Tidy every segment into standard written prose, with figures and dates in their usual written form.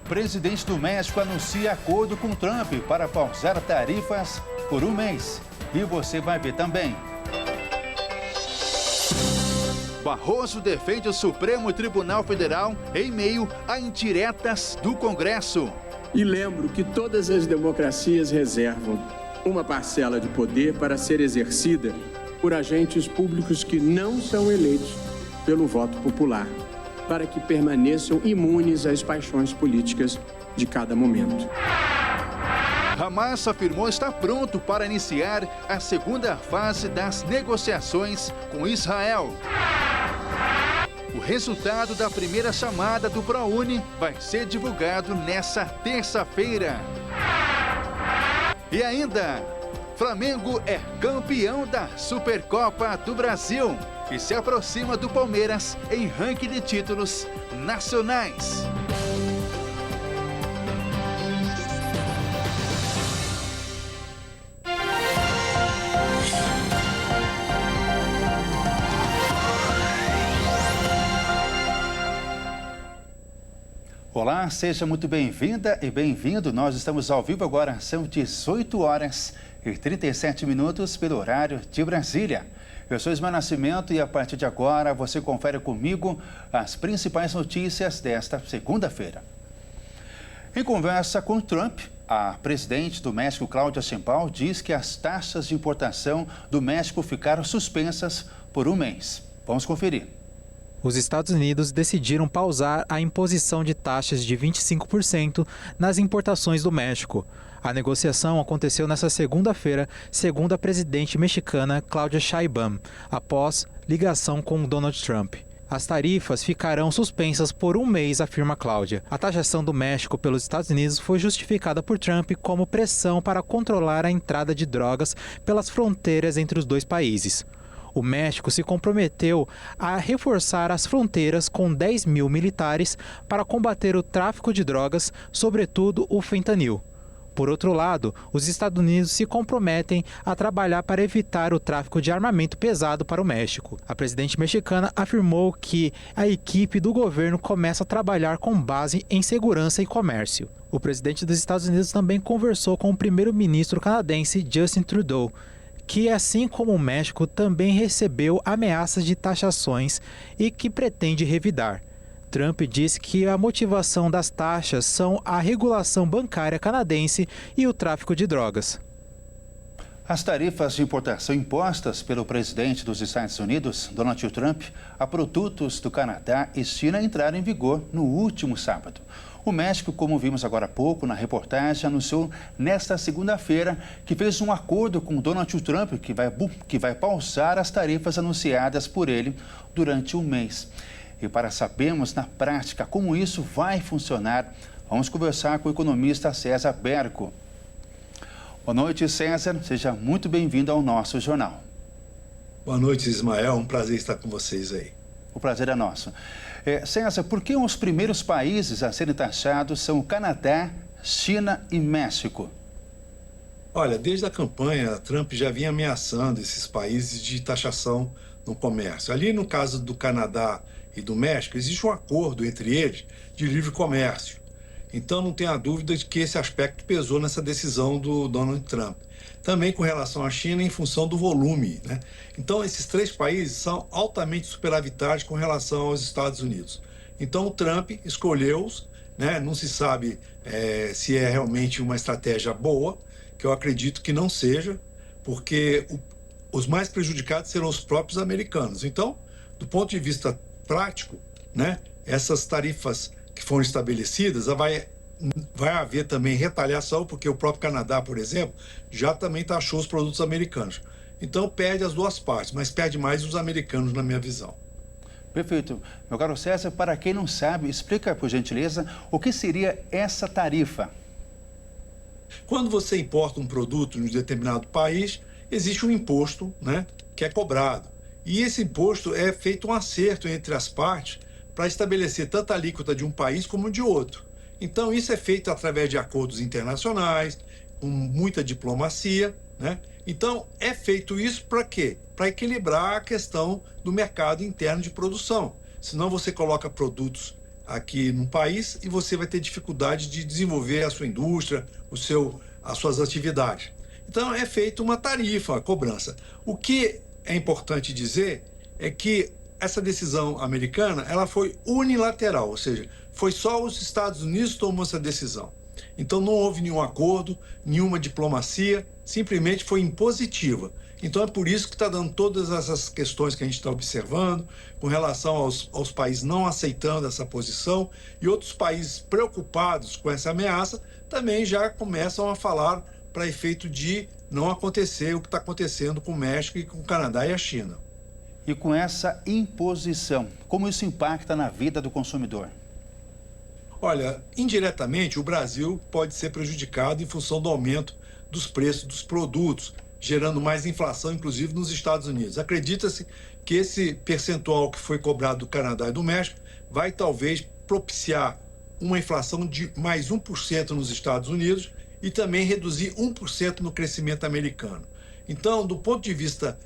Presidente do México anuncia acordo com Trump para pausar tarifas por um mês. E você vai ver também. Barroso defende o Supremo Tribunal Federal em meio a indiretas do Congresso. E lembro que todas as democracias reservam uma parcela de poder para ser exercida por agentes públicos que não são eleitos pelo voto popular, para que permaneçam imunes às paixões políticas de cada momento. Hamas afirmou estar pronto para iniciar a segunda fase das negociações com Israel. O resultado da primeira chamada do ProUni vai ser divulgado nesta terça-feira. E ainda, Flamengo é campeão da Supercopa do Brasil e se aproxima do Palmeiras em ranking de títulos nacionais. Olá, seja muito bem-vinda e bem-vindo. Nós estamos ao vivo agora, são 18 horas e 37 minutos pelo horário de Brasília. Eu sou Ismael Nascimento e a partir de agora você confere comigo as principais notícias desta segunda-feira. Em conversa com Trump, a presidente do México, Cláudia Sheinbaum, diz que as taxas de importação do México ficaram suspensas por um mês. Vamos conferir. Os Estados Unidos decidiram pausar a imposição de taxas de 25% nas importações do México. A negociação aconteceu nesta segunda-feira, segundo a presidente mexicana Cláudia Sheinbaum, após ligação com Donald Trump. As tarifas ficarão suspensas por um mês, afirma Cláudia. A taxação do México pelos Estados Unidos foi justificada por Trump como pressão para controlar a entrada de drogas pelas fronteiras entre os dois países. O México se comprometeu a reforçar as fronteiras com 10 mil militares para combater o tráfico de drogas, sobretudo o fentanil. Por outro lado, os Estados Unidos se comprometem a trabalhar para evitar o tráfico de armamento pesado para o México. A presidente mexicana afirmou que a equipe do governo começa a trabalhar com base em segurança e comércio. O presidente dos Estados Unidos também conversou com o primeiro-ministro canadense Justin Trudeau, que, assim como o México, também recebeu ameaças de taxações e que pretende revidar. Trump disse que a motivação das taxas são a regulação bancária canadense e o tráfico de drogas. As tarifas de importação impostas pelo presidente dos Estados Unidos, Donald Trump, a produtos do Canadá e China entraram em vigor no último sábado. O México, como vimos agora há pouco na reportagem, anunciou nesta segunda-feira que fez um acordo com Donald Trump que vai pausar as tarifas anunciadas por ele durante um mês. E para sabermos na prática como isso vai funcionar, vamos conversar com o economista César Berco. Boa noite, César. Seja muito bem-vindo ao nosso jornal. Boa noite, Ismael. Um prazer estar com vocês aí. O prazer é nosso. César, por que os primeiros países a serem taxados são o Canadá, China e México? Olha, desde a campanha, Trump já vinha ameaçando esses países de taxação no comércio. Ali, no caso do Canadá e do México, existe um acordo entre eles de livre comércio. Então, não tenha dúvida de que esse aspecto pesou nessa decisão do Donald Trump. Também com relação à China, em função do volume, né? Então, esses três países são altamente superavitários com relação aos Estados Unidos. Então, o Trump escolheu-os, né? Não se sabe se é realmente uma estratégia boa, que eu acredito que não seja, porque os mais prejudicados serão os próprios americanos. Então, do ponto de vista prático, né? Essas tarifas que foram estabelecidas, vai haver também retaliação, porque o próprio Canadá, por exemplo, já também taxou os produtos americanos. Então, perde as duas partes, mas perde mais os americanos, na minha visão. Perfeito. Meu caro César, para quem não sabe, explica, por gentileza, o que seria essa tarifa? Quando você importa um produto em um determinado país, existe um imposto, né, que é cobrado. E esse imposto é feito um acerto entre as partes para estabelecer tanto a alíquota de um país como de outro. Então, isso é feito através de acordos internacionais, com muita diplomacia, né? Então, é feito isso para quê? Para equilibrar a questão do mercado interno de produção. Senão você coloca produtos aqui no país e você vai ter dificuldade de desenvolver a sua indústria, as suas atividades. Então é feita uma tarifa, a cobrança. O que é importante dizer é que essa decisão americana ela foi unilateral, ou seja, foi só os Estados Unidos que tomou essa decisão. Então não houve nenhum acordo, nenhuma diplomacia, simplesmente foi impositiva. Então é por isso que está dando todas essas questões que a gente está observando, com relação aos países não aceitando essa posição e outros países preocupados com essa ameaça também já começam a falar para efeito de não acontecer o que está acontecendo com o México e com o Canadá e a China. E com essa imposição, como isso impacta na vida do consumidor? Olha, indiretamente o Brasil pode ser prejudicado em função do aumento dos preços dos produtos, gerando mais inflação, inclusive nos Estados Unidos. Acredita-se que esse percentual que foi cobrado do Canadá e do México vai talvez propiciar uma inflação de mais 1% nos Estados Unidos e também reduzir 1% no crescimento americano. Então, do ponto de vista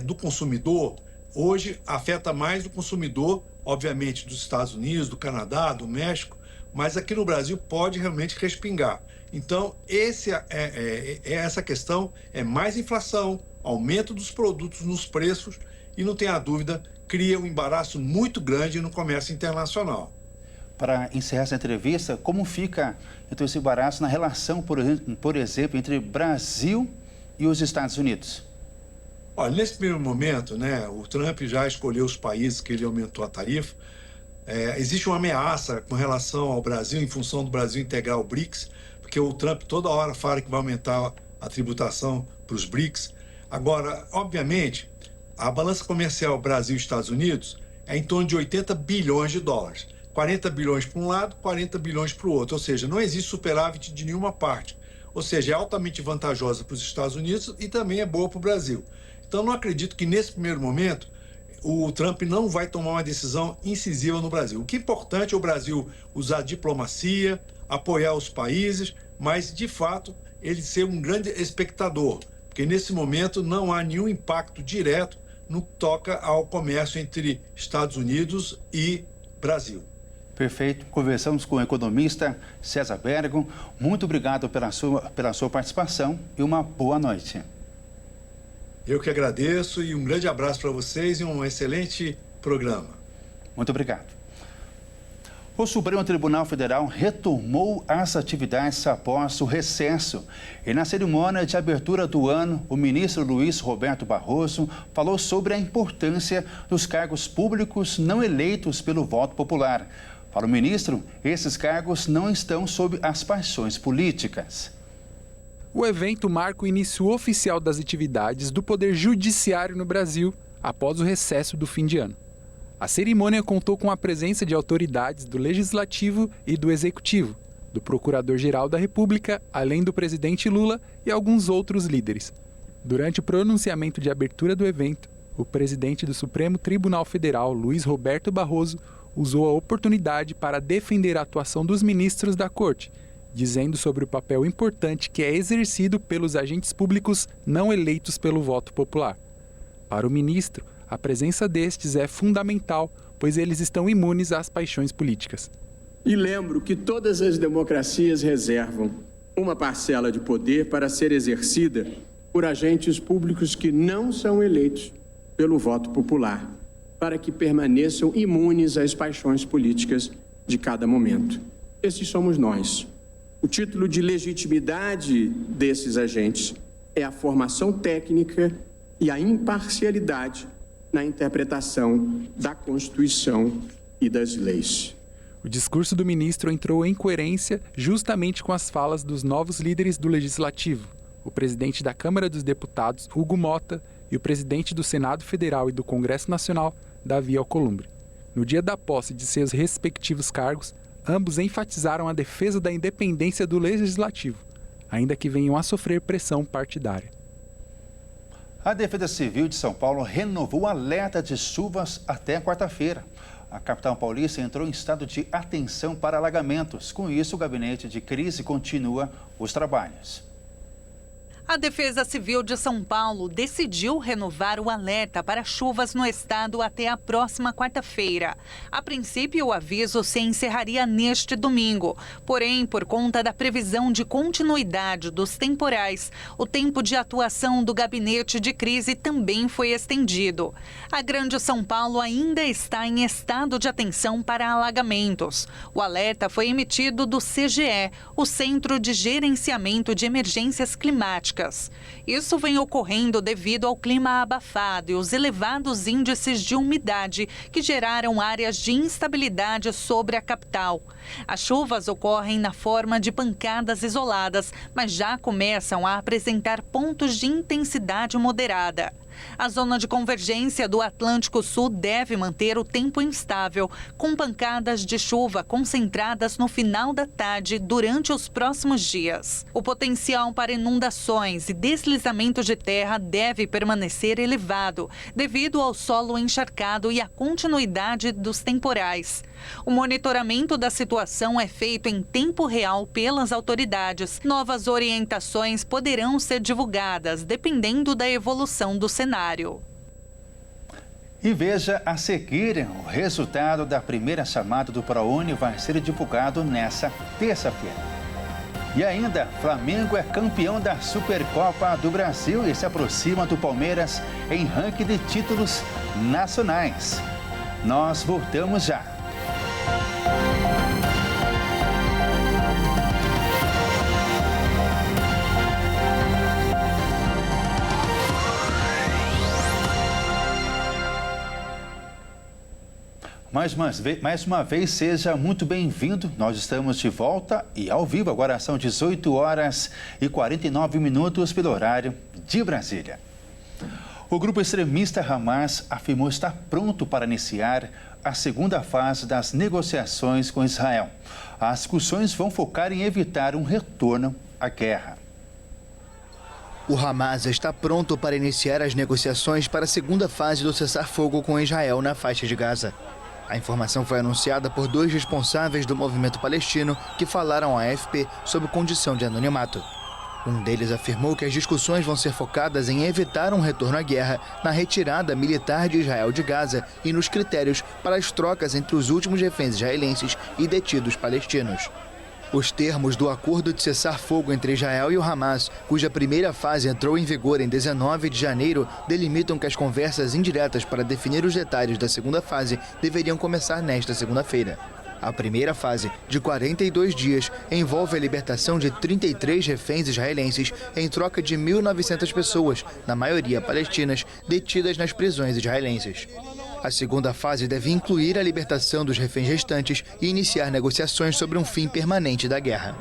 do consumidor, hoje afeta mais o consumidor, obviamente, dos Estados Unidos, do Canadá, do México, mas aqui no Brasil pode realmente respingar. Então, essa questão é mais inflação, aumento dos produtos nos preços e, não tenha dúvida, cria um embaraço muito grande no comércio internacional. Para encerrar essa entrevista, como fica então esse embaraço na relação, por exemplo, entre Brasil e os Estados Unidos? Olha, nesse primeiro momento, o Trump já escolheu os países que ele aumentou a tarifa. Existe uma ameaça com relação ao Brasil, em função do Brasil integrar o BRICS, porque o Trump toda hora fala que vai aumentar a tributação para os BRICS. Agora, obviamente, a balança comercial Brasil e Estados Unidos é em torno de 80 bilhões de dólares. 40 bilhões para um lado, 40 bilhões para o outro. Ou seja, não existe superávit de nenhuma parte. Ou seja, é altamente vantajosa para os Estados Unidos e também é boa para o Brasil. Então, não acredito que nesse primeiro momento o Trump não vai tomar uma decisão incisiva no Brasil. O que é importante é o Brasil usar diplomacia, apoiar os países, mas, de fato, ele ser um grande espectador, porque nesse momento não há nenhum impacto direto no que toca ao comércio entre Estados Unidos e Brasil. Perfeito. Conversamos com o economista César Bergon. Muito obrigado pela sua participação e uma boa noite. Eu que agradeço e um grande abraço para vocês e um excelente programa. Muito obrigado. O Supremo Tribunal Federal retomou as atividades após o recesso. E na cerimônia de abertura do ano, o ministro Luiz Roberto Barroso falou sobre a importância dos cargos públicos não eleitos pelo voto popular. Para o ministro, esses cargos não estão sob as paixões políticas. O evento marca o início oficial das atividades do Poder Judiciário no Brasil após o recesso do fim de ano. A cerimônia contou com a presença de autoridades do Legislativo e do Executivo, do Procurador-Geral da República, além do presidente Lula e alguns outros líderes. Durante o pronunciamento de abertura do evento, o presidente do Supremo Tribunal Federal, Luiz Roberto Barroso, usou a oportunidade para defender a atuação dos ministros da Corte, dizendo sobre o papel importante que é exercido pelos agentes públicos não eleitos pelo voto popular. Para o ministro, a presença destes é fundamental, pois eles estão imunes às paixões políticas. E lembro que todas as democracias reservam uma parcela de poder para ser exercida por agentes públicos que não são eleitos pelo voto popular, para que permaneçam imunes às paixões políticas de cada momento. Esses somos nós. O título de legitimidade desses agentes é a formação técnica e a imparcialidade na interpretação da Constituição e das leis. O discurso do ministro entrou em coerência justamente com as falas dos novos líderes do Legislativo, o presidente da Câmara dos Deputados, Hugo Mota, e o presidente do Senado Federal e do Congresso Nacional, Davi Alcolumbre. No dia da posse de seus respectivos cargos, ambos enfatizaram a defesa da independência do Legislativo, ainda que venham a sofrer pressão partidária. A Defesa Civil de São Paulo renovou o alerta de chuvas até quarta-feira. A capital paulista entrou em estado de atenção para alagamentos. Com isso, o gabinete de crise continua os trabalhos. A Defesa Civil de São Paulo decidiu renovar o alerta para chuvas no estado até a próxima quarta-feira. A princípio, o aviso se encerraria neste domingo. Porém, por conta da previsão de continuidade dos temporais, o tempo de atuação do gabinete de crise também foi estendido. A Grande São Paulo ainda está em estado de atenção para alagamentos. O alerta foi emitido do CGE, o Centro de Gerenciamento de Emergências Climáticas. Isso vem ocorrendo devido ao clima abafado e os elevados índices de umidade que geraram áreas de instabilidade sobre a capital. As chuvas ocorrem na forma de pancadas isoladas, mas já começam a apresentar pontos de intensidade moderada. A zona de convergência do Atlântico Sul deve manter o tempo instável, com pancadas de chuva concentradas no final da tarde durante os próximos dias. O potencial para inundações e deslizamentos de terra deve permanecer elevado, devido ao solo encharcado e à continuidade dos temporais. O monitoramento da situação é feito em tempo real pelas autoridades. Novas orientações poderão ser divulgadas, dependendo da evolução do cenário. E veja a seguir, o resultado da primeira chamada do ProUni vai ser divulgado nesta terça-feira. E ainda, Flamengo é campeão da Supercopa do Brasil e se aproxima do Palmeiras em ranking de títulos nacionais. Nós voltamos já. Mais uma vez, seja muito bem-vindo. Nós estamos de volta e ao vivo. Agora são 18 horas e 49 minutos pelo horário de Brasília. O grupo extremista Hamas afirmou estar pronto para iniciar a segunda fase das negociações com Israel. As discussões vão focar em evitar um retorno à guerra. O Hamas está pronto para iniciar as negociações para a segunda fase do cessar-fogo com Israel na faixa de Gaza. A informação foi anunciada por 2 responsáveis do movimento palestino que falaram à AFP sob condição de anonimato. Um deles afirmou que as discussões vão ser focadas em evitar um retorno à guerra, na retirada militar de Israel de Gaza e nos critérios para as trocas entre os últimos reféns israelenses e detidos palestinos. Os termos do acordo de cessar-fogo entre Israel e o Hamas, cuja primeira fase entrou em vigor em 19 de janeiro, delimitam que as conversas indiretas para definir os detalhes da segunda fase deveriam começar nesta segunda-feira. A primeira fase, de 42 dias, envolve a libertação de 33 reféns israelenses em troca de 1.900 pessoas, na maioria palestinas, detidas nas prisões israelenses. A segunda fase deve incluir a libertação dos reféns restantes e iniciar negociações sobre um fim permanente da guerra.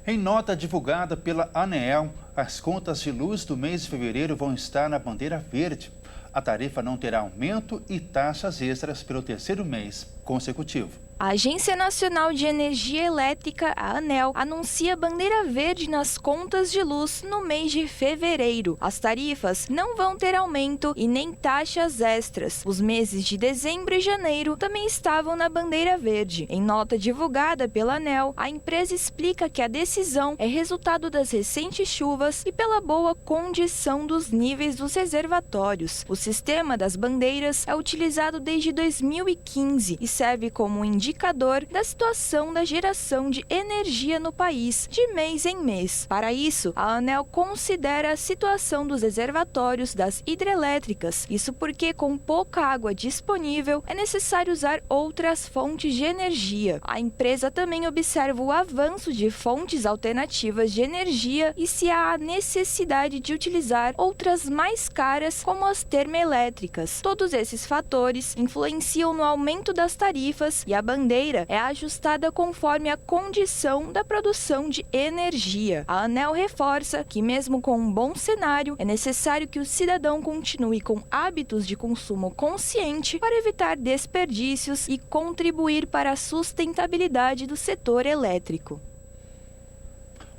Em nota divulgada pela ANEEL, as contas de luz do mês de fevereiro vão estar na bandeira verde. A tarifa não terá aumento e taxas extras pelo terceiro mês consecutivo. A Agência Nacional de Energia Elétrica, a ANEEL, anuncia bandeira verde nas contas de luz no mês de fevereiro. As tarifas não vão ter aumento e nem taxas extras. Os meses de dezembro e janeiro também estavam na bandeira verde. Em nota divulgada pela ANEEL, a empresa explica que a decisão é resultado das recentes chuvas e pela boa condição dos níveis dos reservatórios. O sistema das bandeiras é utilizado desde 2015 e serve como um indicador da situação da geração de energia no país, de mês em mês. Para isso, a ANEEL considera a situação dos reservatórios das hidrelétricas. Isso porque, com pouca água disponível, é necessário usar outras fontes de energia. A empresa também observa o avanço de fontes alternativas de energia e se há a necessidade de utilizar outras mais caras, como as termoelétricas. Todos esses fatores influenciam no aumento das tarifas e a bandeira é ajustada conforme a condição da produção de energia. A ANEEL reforça que, mesmo com um bom cenário, é necessário que o cidadão continue com hábitos de consumo consciente para evitar desperdícios e contribuir para a sustentabilidade do setor elétrico.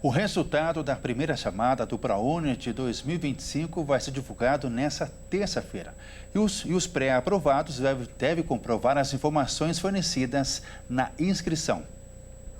O resultado da primeira chamada do ProUni de 2025 vai ser divulgado nesta terça-feira. E os pré-aprovados devem comprovar as informações fornecidas na inscrição.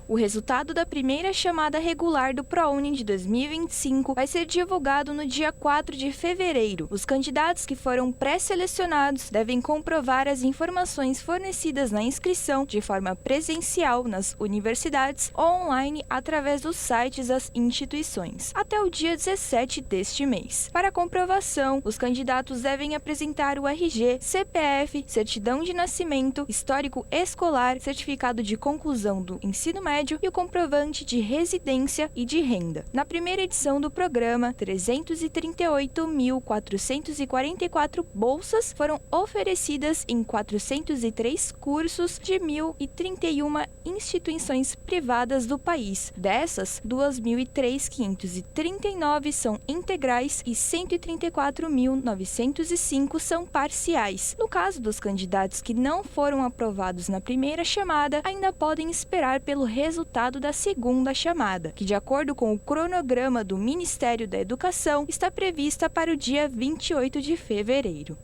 O resultado da primeira chamada regular do ProUni de 2025 vai ser divulgado no dia 4 de fevereiro. Os candidatos que foram pré-selecionados devem comprovar as informações fornecidas na inscrição de forma presencial nas universidades ou online através dos sites das instituições, até o dia 17 deste mês. Para comprovação, os candidatos devem apresentar o RG, CPF, certidão de nascimento, histórico escolar, certificado de conclusão do ensino médio e o comprovante de residência e de renda. Na primeira edição do programa, 338.444 bolsas foram oferecidas em 403 cursos de 1.031 instituições privadas do país. Dessas, 2.539 são integrais e 134.905 são parciais. No caso dos candidatos que não foram aprovados na primeira chamada, ainda podem esperar pelo resultado da segunda chamada, que, de acordo com o cronograma do Ministério da Educação, está prevista para o dia 28 de fevereiro.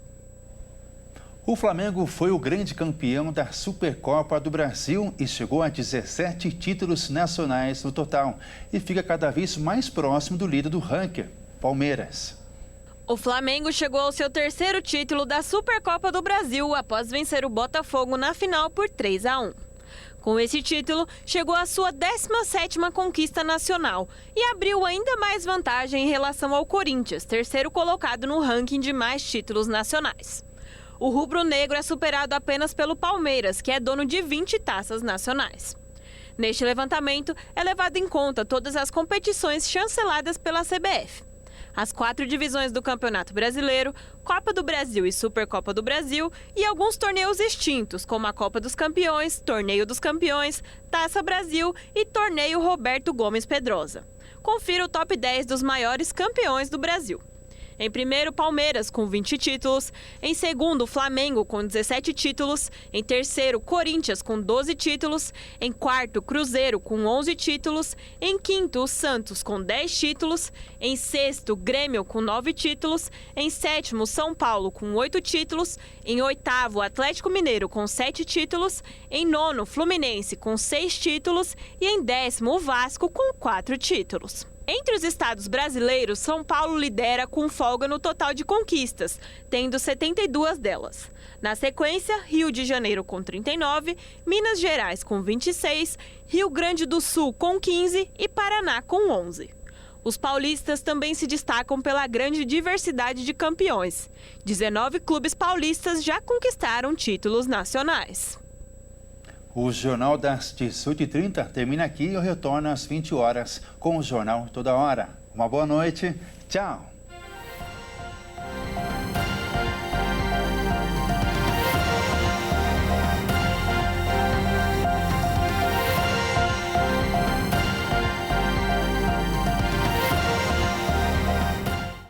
O Flamengo foi o grande campeão da Supercopa do Brasil e chegou a 17 títulos nacionais no total e fica cada vez mais próximo do líder do ranking, Palmeiras. O Flamengo chegou ao seu terceiro título da Supercopa do Brasil após vencer o Botafogo na final por 3-1. Com esse título, chegou à sua 17ª conquista nacional e abriu ainda mais vantagem em relação ao Corinthians, terceiro colocado no ranking de mais títulos nacionais. O rubro-negro é superado apenas pelo Palmeiras, que é dono de 20 taças nacionais. Neste levantamento, é levado em conta todas as competições chanceladas pela CBF. As 4 divisões do Campeonato Brasileiro, Copa do Brasil e Supercopa do Brasil e alguns torneios extintos, como a Copa dos Campeões, Torneio dos Campeões, Taça Brasil e Torneio Roberto Gomes Pedrosa. Confira o top 10 dos maiores campeões do Brasil. Em primeiro, Palmeiras, com 20 títulos. Em segundo, Flamengo, com 17 títulos. Em terceiro, Corinthians, com 12 títulos. Em quarto, Cruzeiro, com 11 títulos. Em quinto, o Santos, com 10 títulos. Em sexto, Grêmio, com 9 títulos. Em sétimo, São Paulo, com 8 títulos. Em oitavo, Atlético Mineiro, com 7 títulos. Em nono, Fluminense, com 6 títulos. E em décimo, o Vasco, com 4 títulos. Entre os estados brasileiros, São Paulo lidera com folga no total de conquistas, tendo 72 delas. Na sequência, Rio de Janeiro com 39, Minas Gerais com 26, Rio Grande do Sul com 15 e Paraná com 11. Os paulistas também se destacam pela grande diversidade de campeões. 19 clubes paulistas já conquistaram títulos nacionais. O Jornal das 18h30 termina aqui e eu retorno às 20 horas com o Jornal Toda Hora. Uma boa noite. Tchau.